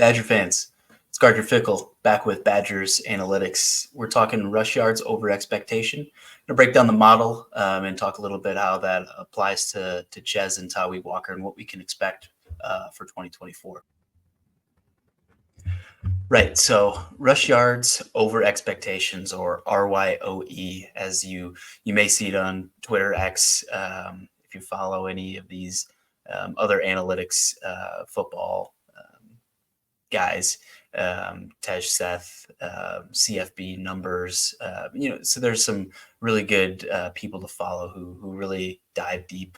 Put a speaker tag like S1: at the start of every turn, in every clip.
S1: Badger fans, it's Gardner Fickle back with Badgers Analytics. We're talking rush yards over expectation. I'm going to break down the model and talk a little bit how that applies to Ches and Tawi Walker and what we can expect for 2024. Right, so rush yards over expectations, or RYOE, as you may see it on Twitter X, if you follow any of these other analytics football guys, Tej Seth, CFB numbers, so there's some really good people to follow who really dive deep,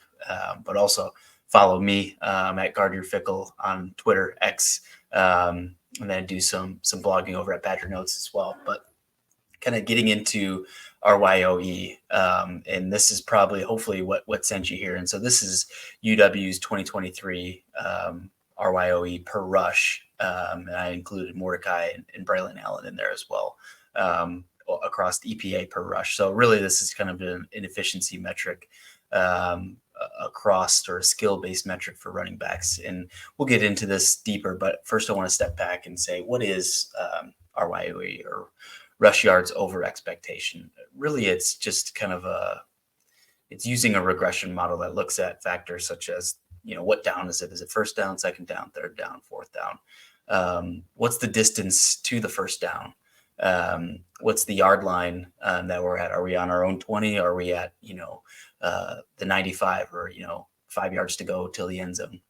S1: but also follow me at Gardner Fickle on Twitter X, and then do some blogging over at Badger Notes as well. But kind of getting into RYOE, and this is probably hopefully what sent you here. And so this is UW's 2023 RYOE per rush. And I included Mordecai and Braylon Allen in there as well, across the EPA per rush. So really, this is kind of an efficiency metric across, or a skill-based metric for running backs. And we'll get into this deeper, but first I want to step back and say, what is RYOE, or rush yards over expectation? Really, it's just kind of it's using a regression model that looks at factors such as, what down is it? Is it first down, second down, third down, fourth down? What's the distance to the first down? What's the yard line that we're at? Are we on our own 20? Are we at, the 95, or, 5 yards to go till the end zone?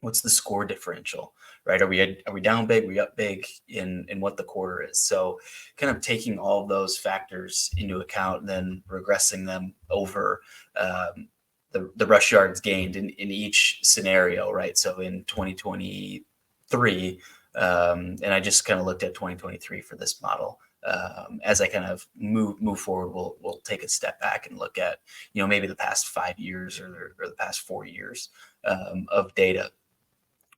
S1: What's the score differential, right? Are we down big? Are we up big in what the quarter is? So kind of taking all of those factors into account and then regressing them over the rush yards gained in each scenario, right? So in 2023, and I just kind of looked at 2023 for this model. As I kind of move forward, we'll take a step back and look at, maybe the past 5 years or the past 4 years of data.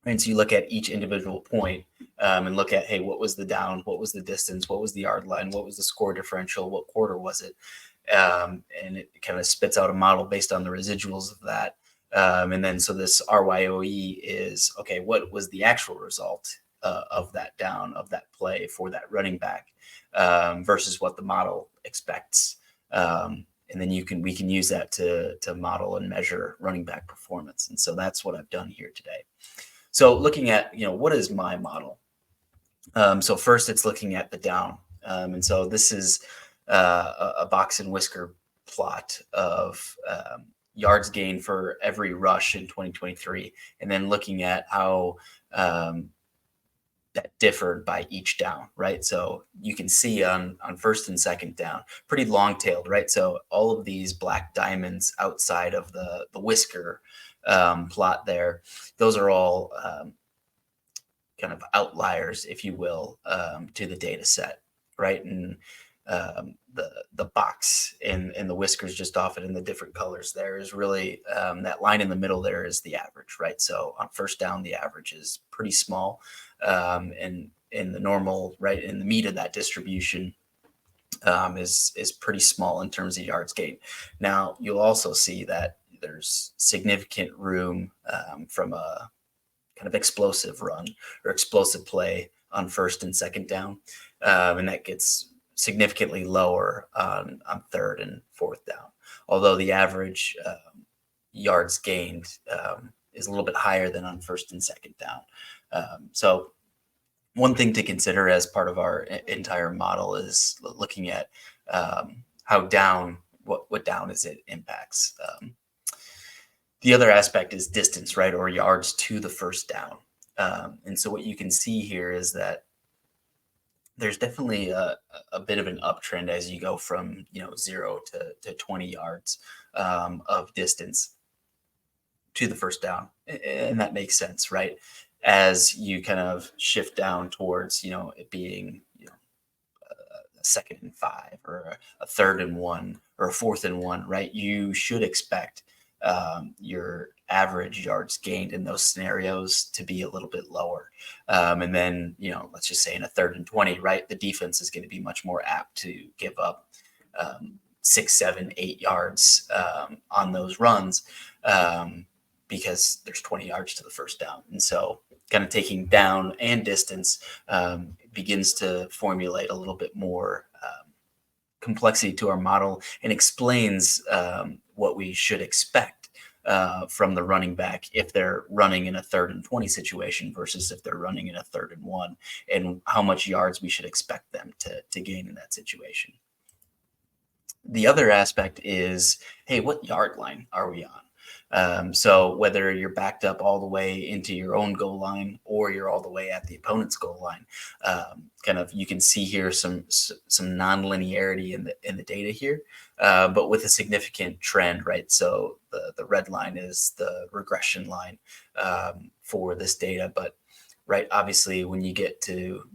S1: And so you look at each individual point and look at, hey, what was the down? What was the distance? What was the yard line? What was the score differential? What quarter was it? And it kind of spits out a model based on the residuals of that. And then so this RYOE is, okay, what was the actual result of that down, of that play for that running back versus what the model expects? And then we can use that to model and measure running back performance. And so that's what I've done here today. So looking at, what is my model? So first it's looking at the down. And so this is a box and whisker plot of yards gained for every rush in 2023, and then looking at how that differed by each down, right? So you can see on first and second down, pretty long-tailed, right? So all of these black diamonds outside of the whisker plot there, those are all kind of outliers, if you will, to the data set, right? And the box and the whiskers just off it in the different colors there is really that line in the middle there is the average, right? So on first down, the average is pretty small, and in the normal, right, in the meat of that distribution is pretty small in terms of yards gained. Now you'll also see that there's significant room from a kind of explosive run or explosive play on first and second down, and that gets significantly lower on third and fourth down, although the average yards gained is a little bit higher than on first and second down. So one thing to consider as part of our entire model is looking at how down, what down is it impacts. The other aspect is distance, right, or yards to the first down. And so what you can see here is that there's definitely a bit of an uptrend as you go from 0 to 20 yards of distance to the first down, and that makes sense, right? As you kind of shift down towards it being a 2nd and 5 or a 3rd and 1 or a 4th and 1, right? You should expect your average yards gained in those scenarios to be a little bit lower. And then, let's just say in a 3rd and 20, right, the defense is going to be much more apt to give up 6, 7, 8 yards on those runs because there's 20 yards to the first down. And so kind of taking down and distance, begins to formulate a little bit more complexity to our model and explains what we should expect from the running back if they're running in a 3rd and 20 situation versus if they're running in a 3rd and 1, and how much yards we should expect them to gain in that situation. The other aspect is, hey, what yard line are we on? So whether you're backed up all the way into your own goal line or you're all the way at the opponent's goal line, kind of you can see here some non-linearity in the data here, but with a significant trend, right? So the red line is the regression line for this data, but right, obviously when you get to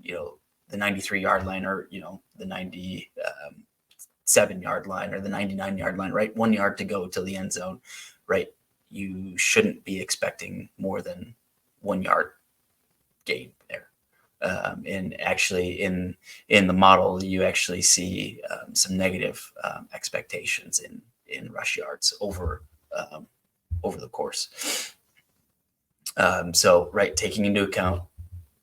S1: the 93-yard line, or the 97-yard line, or the 99-yard line, right, 1 yard to go to the end zone, right, you shouldn't be expecting more than 1 yard gain there. And actually, in the model, you actually see some negative expectations in rush yards over the course. So, right, taking into account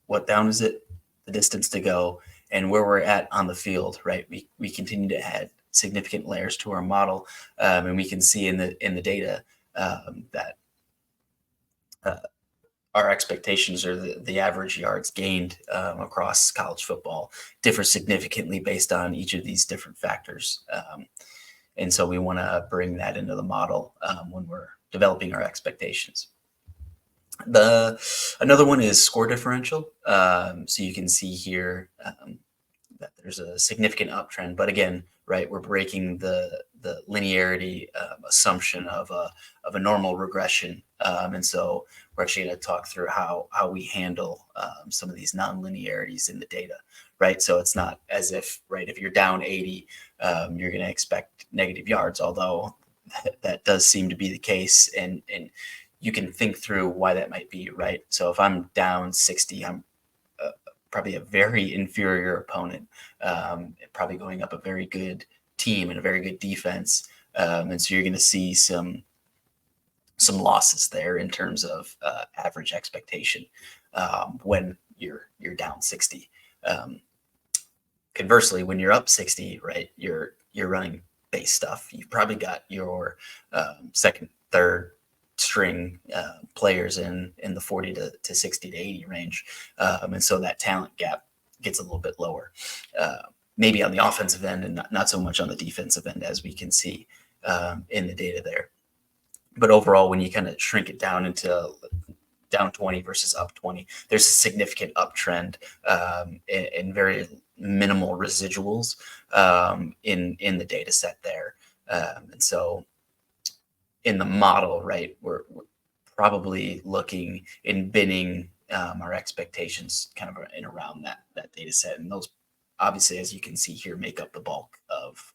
S1: what down is it, the distance to go, and where we're at on the field, right, we continue to add significant layers to our model, and we can see in the data that our expectations, or the average yards gained across college football, differ significantly based on each of these different factors. And so we want to bring that into the model when we're developing our expectations. Another one is score differential. So you can see here that there's a significant uptrend, but again, right, we're breaking the linearity assumption of a normal regression, and so we're actually going to talk through how we handle some of these non-linearities in the data, right? So it's not as if, right, if you're down 80, you're going to expect negative yards, although that does seem to be the case, and you can think through why that might be, right? So if I'm down 60, I'm probably a very inferior opponent, probably going up a very good team and a very good defense, and so you're going to see some losses there in terms of average expectation when you're down 60. Conversely, when you're up 60, right, you're running base stuff. You've probably got your second, third string players in the 40 to 60 to 80 range, and so that talent gap gets a little bit lower, maybe on the offensive end and not so much on the defensive end, as we can see in the data there. But overall, when you kind of shrink it down into down 20 versus up 20, there's a significant uptrend and very minimal residuals in the data set there. And so in the model, right, we're probably looking in binning our expectations kind of in around that data set. And those, obviously, as you can see here, make up the bulk of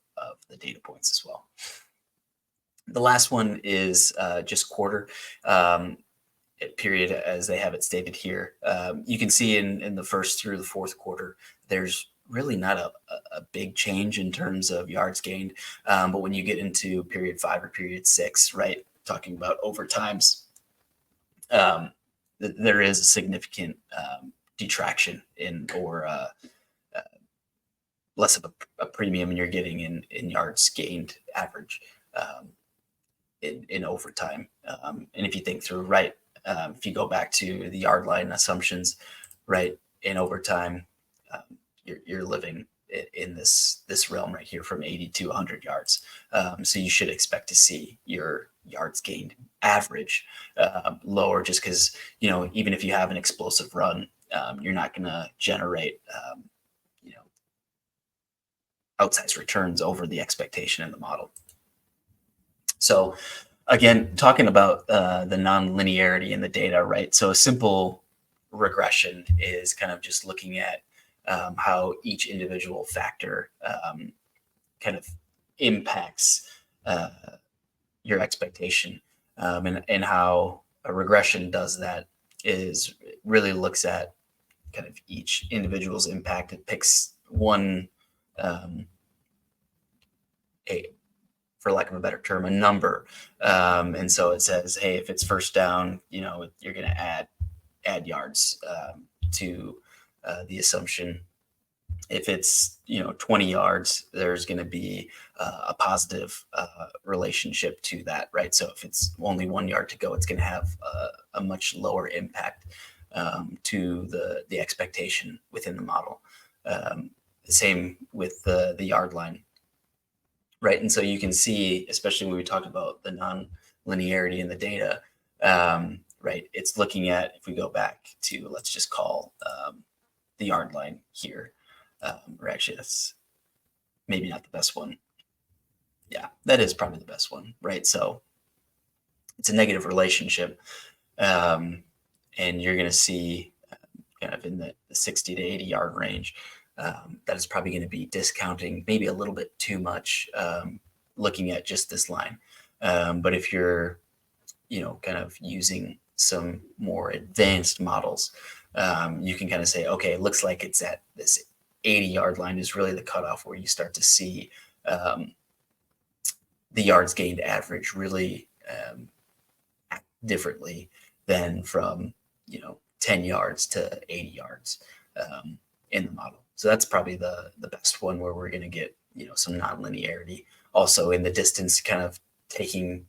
S1: the data points as well. The last one is just quarter period, as they have it stated here. You can see in the first through the fourth quarter, there's really not a big change in terms of yards gained. But when you get into period 5 or period 6, right, talking about overtimes, there is a significant detraction or less of a premium you're getting in yards gained average in overtime. And if you think through, right, if you go back to the yard line assumptions, right, in overtime, you're living in this realm right here from 80 to 100 yards. So you should expect to see your yards gained average lower, just because, even if you have an explosive run, you're not going to generate, outsized returns over the expectation in the model. So again, talking about the non-linearity in the data, right? So a simple regression is kind of just looking at how each individual factor kind of impacts your expectation, and how a regression does that is really looks at kind of each individual's impact. It picks one, for lack of a better term, a number. And so it says, hey, if it's first down, you're going to add add yards to the assumption. If it's 20 yards, there's going to be a positive relationship to that, right? So if it's only 1 yard to go, it's going to have a much lower impact to the expectation within the model. Same with the yard line, right? And so you can see, especially when we talk about the non-linearity in the data, right? It's looking at, if we go back to, let's just call the yard line here, or actually that's maybe not the best one. Yeah, that is probably the best one, right? So it's a negative relationship, and you're going to see kind of in the 60 to 80 yard range. That is probably going to be discounting maybe a little bit too much, looking at just this line. But if you're, kind of using some more advanced models, you can kind of say, okay, it looks like it's at this 80 yard line is really the cutoff where you start to see the yards gained average really act differently than from 10 yards to 80 yards in the model. So that's probably the best one where we're going to get some nonlinearity. Also in the distance, kind of taking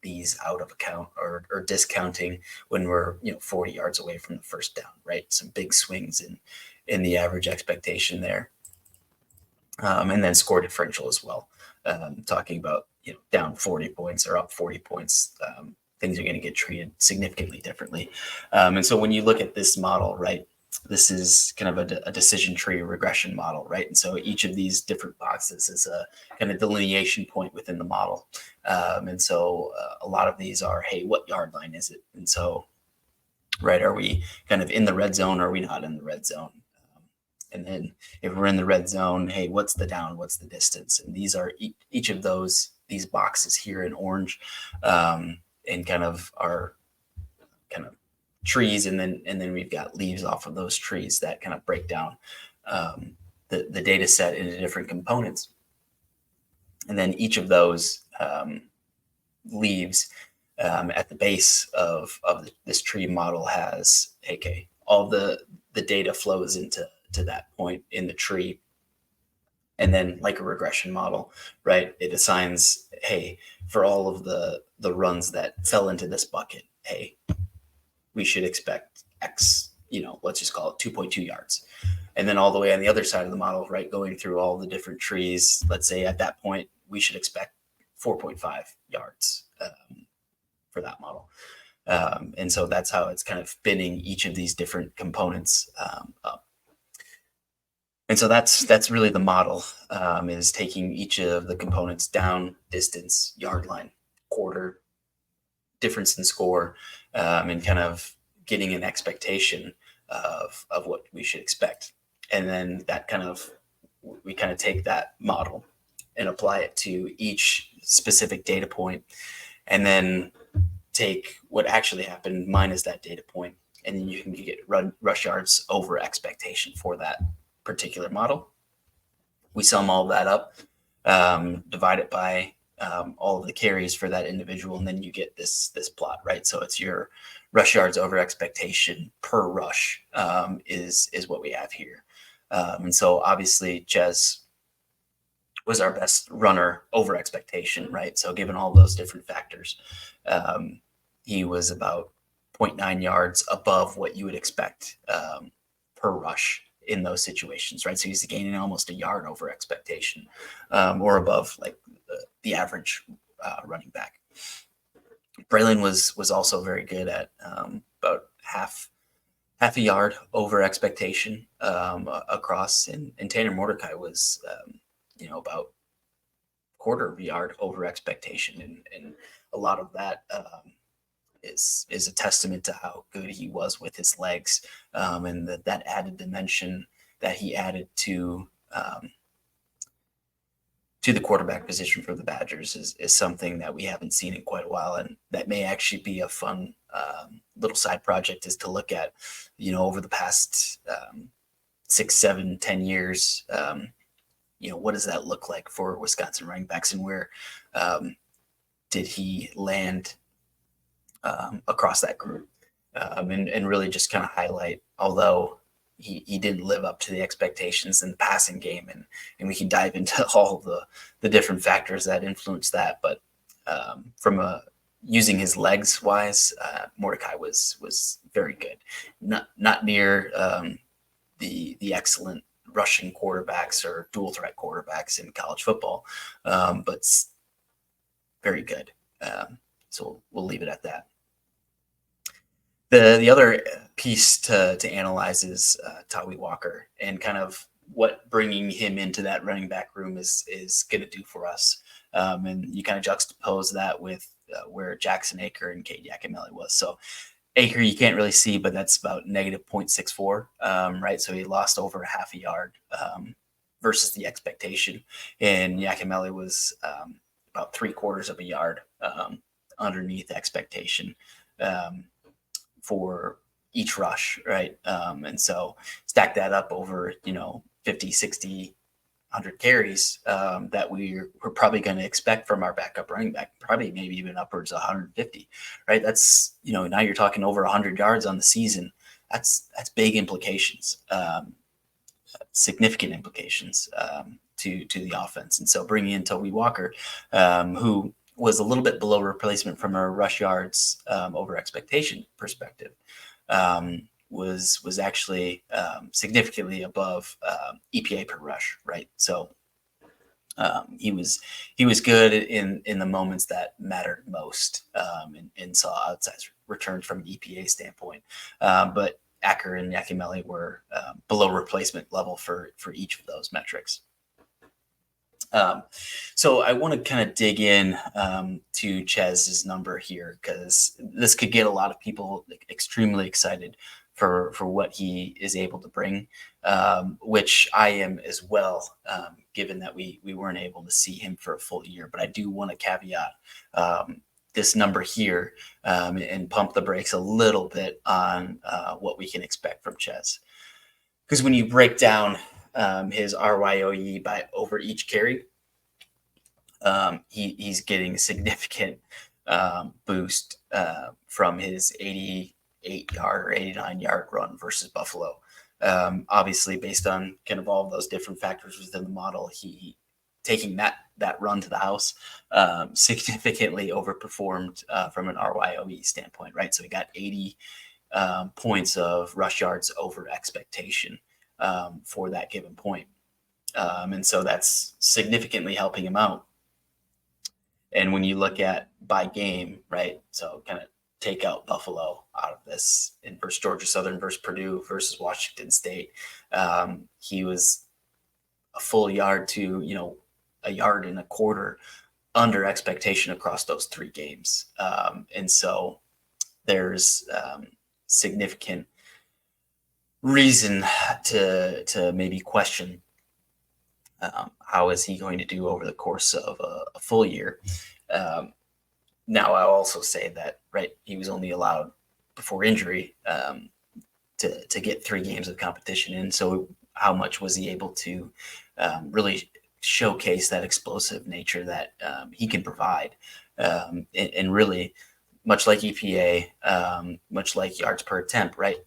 S1: these out of account or discounting when we're 40 yards away from the first down, right? Some big swings in the average expectation there. And then score differential as well. Talking about down 40 points or up 40 points, things are going to get treated significantly differently. And so when you look at this model, right, this is kind of a decision tree regression model, right? And so each of these different boxes is a kind of delineation point within the model. And so a lot of these are, hey, what yard line is it? And so, right, are we kind of in the red zone or are we not in the red zone? And then if we're in the red zone, hey, what's the down? What's the distance? And these are each of these boxes here in orange, and kind of are kind of trees, and then we've got leaves off of those trees that kind of break down the data set into different components. And then each of those leaves at the base of this tree model has, okay, all the data flows into that point in the tree. And then like a regression model, right, it assigns, hey, for all of the runs that fell into this bucket, hey, we should expect X, let's just call it 2.2 yards. And then all the way on the other side of the model, right, going through all the different trees, let's say at that point, we should expect 4.5 yards for that model. And so that's how it's kind of spinning each of these different components up. And so that's really the model, is taking each of the components down, distance, yard line, quarter, difference in score, and kind of getting an expectation of what we should expect. And then we kind of take that model and apply it to each specific data point, and then take what actually happened minus that data point, and then you can get rush yards over expectation for that particular model. We sum all that up, divide it by all of the carries for that individual, and then you get this plot, right? So it's your rush yards over expectation per rush is what we have here. And so obviously Ches was our best runner over expectation, right? So given all those different factors, he was about 0.9 yards above what you would expect per rush in those situations, right? So he's gaining almost a yard over expectation, or above like the average running back. Braylon was also very good at about half a yard over expectation across, and Tanner Mordecai was about quarter of a yard over expectation, and a lot of that is a testament to how good he was with his legs, and that added dimension that he added to the quarterback position for the Badgers is something that we haven't seen in quite a while, and that may actually be a fun little side project, is to look at, over the past 6, 7, 10 years, what does that look like for Wisconsin running backs, and where did he land across that group? and really just kind of highlight, although he didn't live up to the expectations in the passing game, and we can dive into all the different factors that influence that. But from a using his legs wise, Mordecai was very good. Not near the excellent rushing quarterbacks or dual threat quarterbacks in college football, but very good. So we'll leave it at that. The other piece to analyze is Tawi Walker and kind of what bringing him into that running back room is going to do for us. And you kind of juxtapose that with where Jackson Aker and Cade Yakimelli was. So Aker you can't really see, but that's about negative 0.64, right? So he lost over half a yard versus the expectation. And Yakimelli was about 3/4 of a yard underneath expectation for each rush, right? And so stack that up over, 50, 60, 100 carries that we're probably going to expect from our backup running back, probably maybe even upwards of 150, right? That's, now you're talking over 100 yards on the season. That's big implications, significant implications to the offense. And so bringing in Toby Walker, who was a little bit below replacement from a rush yards over expectation perspective, was actually significantly above EPA per rush, right? So he was good in the moments that mattered most, and saw outsized returns from an EPA standpoint. But Acker and Yakimelli were below replacement level for each of those metrics. So I want to kind of dig in to Chez's number here, because this could get a lot of people extremely excited for what he is able to bring, which I am as well, given that we weren't able to see him for a full year. But I do want to caveat this number here and pump the brakes a little bit on what we can expect from Chez. Because when you break down his RYOE by over each carry, he's getting a significant boost from his 88-yard or 89-yard run versus Buffalo. Obviously, based on kind of all of those different factors within the model, he taking that run to the house significantly overperformed from an RYOE standpoint, right? So he got 80 points of rush yards over expectation for that given point. And so that's significantly helping him out. And when you look at by game, right, so kind of take out Buffalo out of this in versus Georgia Southern versus Purdue versus Washington State, he was a full yard to, a yard and a quarter under expectation across those 3 games. And so there's significant reason to maybe question how is he going to do over the course of a full year. Now, I'll also say that, right, he was only allowed before injury to get 3 games of competition in. So how much was he able to really showcase that explosive nature that he can provide? And really, much like EPA, much like yards per attempt, right?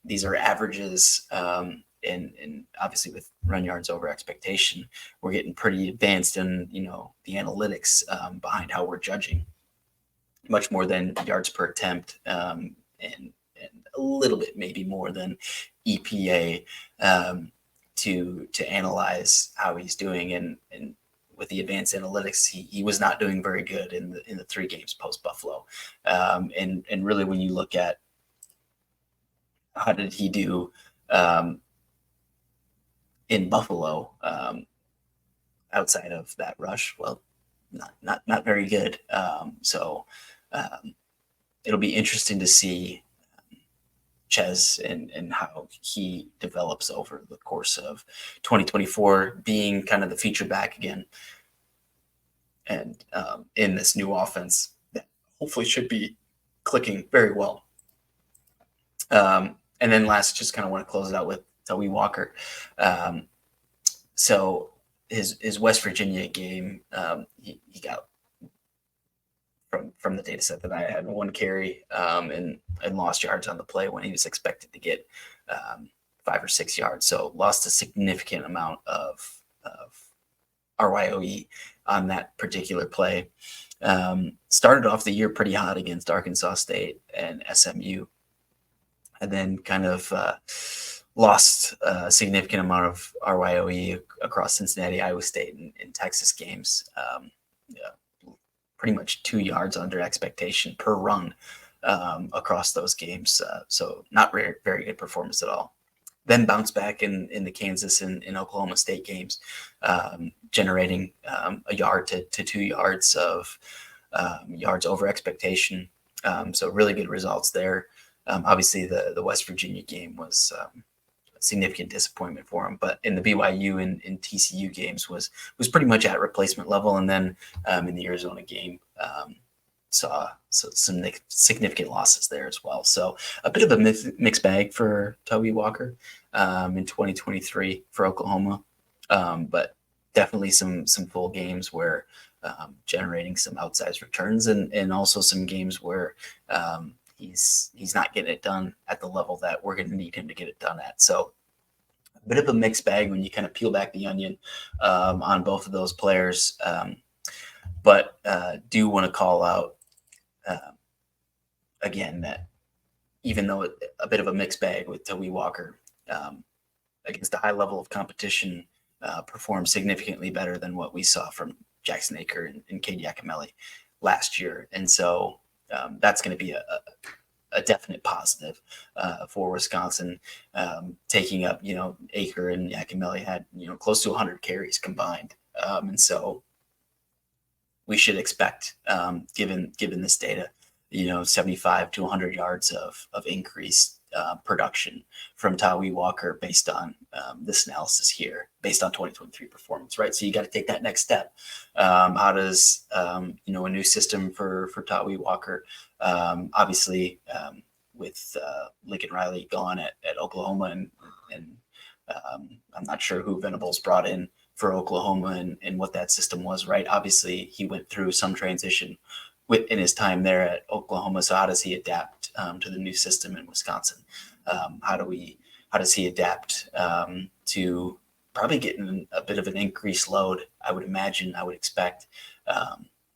S1: These are averages, and obviously with run yards over expectation, we're getting pretty advanced in, the analytics behind how we're judging, much more than yards per attempt, and a little bit maybe more than EPA to analyze how he's doing. And with the advanced analytics, he was not doing very good in the 3 games post Buffalo. And really, when you look at how did he do in Buffalo outside of that rush, well, not very good. So it'll be interesting to see Chez and how he develops over the course of 2024, being kind of the feature back again, and in this new offense that hopefully should be clicking very well. And then last, just kind of want to close it out with Toby Walker. So his West Virginia game, he got from the data set that I had, 1 carry and lost yards on the play when he was expected to get 5 or 6 yards. So lost a significant amount of RYOE on that particular play. Started off the year pretty hot against Arkansas State and SMU, and then kind of lost a significant amount of RYOE across Cincinnati, Iowa State, and Texas games. Yeah, pretty much 2 yards under expectation per run across those games. So not very, very good performance at all. Then bounce back in the Kansas and Oklahoma State games, generating a yard to 2 yards of yards over expectation. So really good results there. Obviously, the West Virginia game was a significant disappointment for him, but in the BYU and TCU games was pretty much at replacement level. And then in the Arizona game, saw some significant losses there as well. So a bit of a mixed bag for Tawee Walker in 2023 for Oklahoma, but definitely some full games where generating some outsized returns, and also some games where he's not getting it done at the level that we're going to need him to get it done at. So a bit of a mixed bag when you kind of peel back the onion on both of those players. But do want to call out again that even though a bit of a mixed bag with Tawee Walker, against a high level of competition, performed significantly better than what we saw from Jackson Aker and Cade Yakimelli last year. And so that's going to be a definite positive for Wisconsin, taking up, Aker and Yakimelli had, close to 100 carries combined. And so we should expect, given this data, 75 to 100 yards of increased production from Tawee Walker based on this analysis here, based on 2023 performance, right? So you got to take that next step. How does, a new system for Tawee Walker, obviously with Lincoln Riley gone at Oklahoma, and I'm not sure who Venables brought in for Oklahoma and what that system was, right? Obviously, he went through some transition in his time there at Oklahoma. So how does he adapt to the new system in Wisconsin? How does he adapt to probably getting a bit of an increased load? I would expect,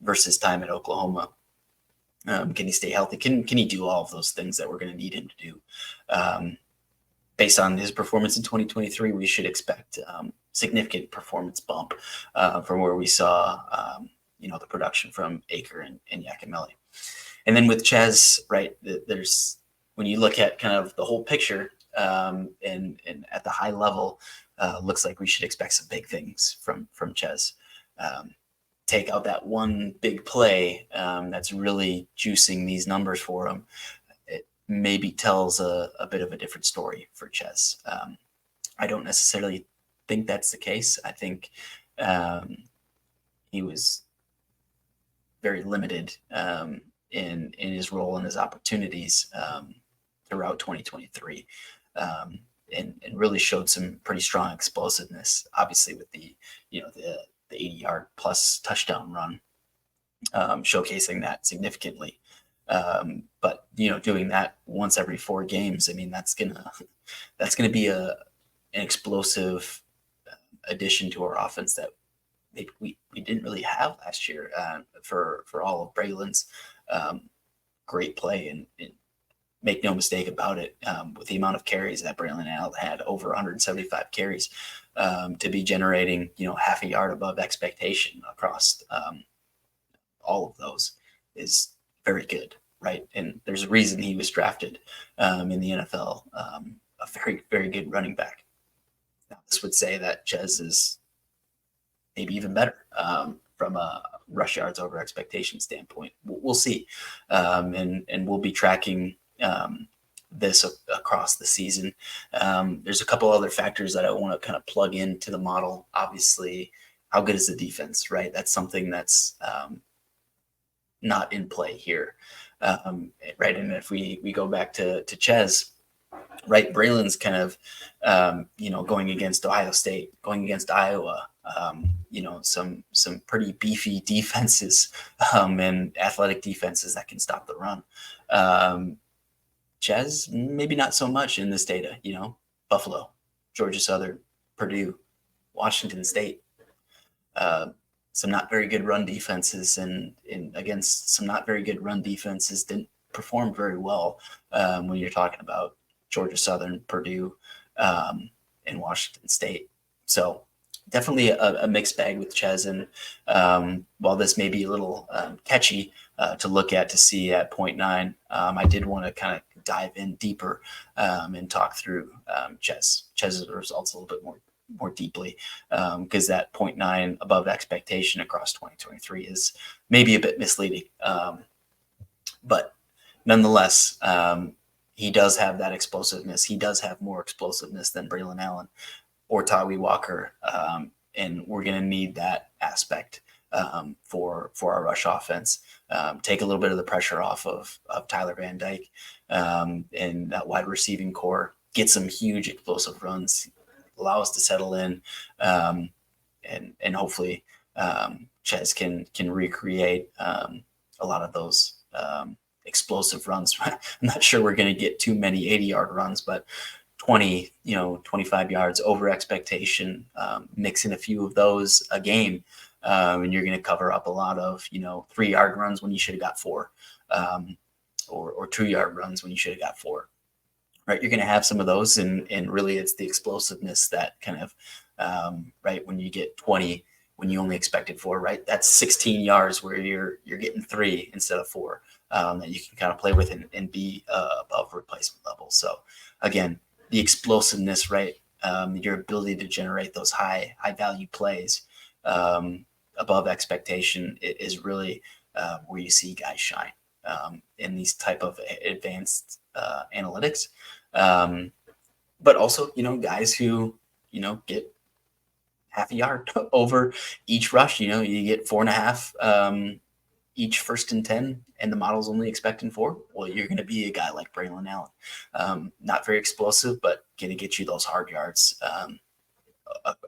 S1: versus time at Oklahoma. Can he stay healthy? Can he do all of those things that we're going to need him to do? Based on his performance in 2023, we should expect significant performance bump from where we saw, the production from Aker and Yakimelli. And then with Ches, right, there's, when you look at kind of the whole picture, and at the high level, looks like we should expect some big things from Ches. Take out that one big play that's really juicing these numbers for him. It maybe tells a bit of a different story for Ches. I don't necessarily think that's the case. I think he was very limited in his role and his opportunities throughout 2023, and really showed some pretty strong explosiveness, obviously with the 80-yard plus touchdown run, showcasing that significantly. But doing that once every 4 games, I mean, that's gonna be an explosive addition to our offense that we didn't really have last year, for all of Braylon's great play. And make no mistake about it, with the amount of carries that Braylon had, over 175 carries, to be generating, half a yard above expectation across all of those is very good, right? And there's a reason he was drafted in the NFL, a very, very good running back. Now, this would say that Ches is maybe even better from a rush yards over expectation standpoint. We'll see, and we'll be tracking this across the season. There's a couple other factors that I want to kind of plug into the model. Obviously, how good is the defense, right? That's something that's not in play here, right? And if we go back to Ches, right, Braylon's kind of going against Ohio State, going against Iowa, some pretty beefy defenses and athletic defenses that can stop the run. Ches, maybe not so much in this data. Buffalo, Georgia Southern, Purdue, Washington State. Some not very good run defenses, and against some not very good run defenses didn't perform very well when you're talking about Georgia Southern, Purdue, and Washington State. So definitely a mixed bag with Ches. And while this may be a little catchy to look at to see at 0.9, I did want to kind of dive in deeper and talk through Ches's results a little bit more deeply, because that 0.9 above expectation across 2023 is maybe a bit misleading. But nonetheless, he does have that explosiveness. He does have more explosiveness than Braylon Allen or Tawee Walker, and we're going to need that aspect for our rush offense. Take a little bit of the pressure off of Tyler Van Dyke and that wide receiving core. Get some huge explosive runs. Allow us to settle in, and hopefully Ches can recreate a lot of those explosive runs. I'm not sure we're going to get too many 80-yard runs, but 20, 25 yards over expectation, mix in a few of those a game, and you're going to cover up a lot of 3-yard runs when you should have got 4, or 2-yard runs when you should have got 4. Right, you're going to have some of those, and really it's the explosiveness that kind of right when you get 20 when you only expected 4. Right, that's 16 yards where you're getting 3 instead of 4 that you can kind of play with and be above replacement level. So again, the explosiveness, right, your ability to generate those high value plays above expectation is really where you see guys shine in these type of advanced analytics. But also, guys who, get half a yard over each rush. You get 4.5 each first and 10, and the model's only expecting 4. Well, you're going to be a guy like Braylon Allen. Not very explosive, but going to get you those hard yards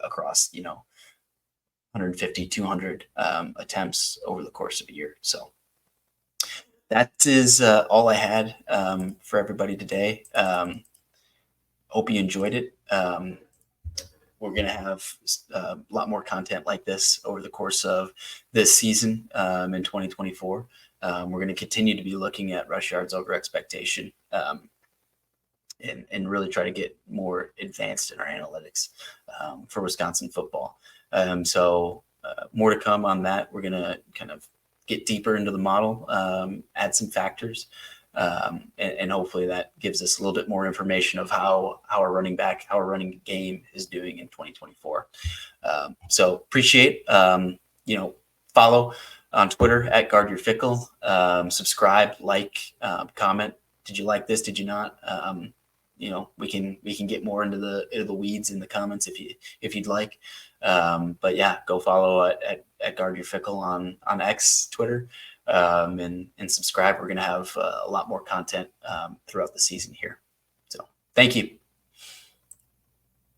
S1: across, 150, 200 attempts over the course of a year. So that is all I had for everybody today. Hope you enjoyed it. We're going to have a lot more content like this over the course of this season in 2024. We're going to continue to be looking at rush yards over expectation and really try to get more advanced in our analytics for Wisconsin football. So more to come on that. We're going to kind of get deeper into the model, add some factors, and hopefully that gives us a little bit more information of how our running game is doing in 2024. So appreciate, follow on Twitter at Guard Your Fickle, subscribe, like, comment. Did you like this? Did you not? We can get more into the weeds in the comments if you'd like. But yeah, go follow at Guard Your Fickle on X, Twitter, and subscribe. We're going to have a lot more content throughout the season here. So thank you.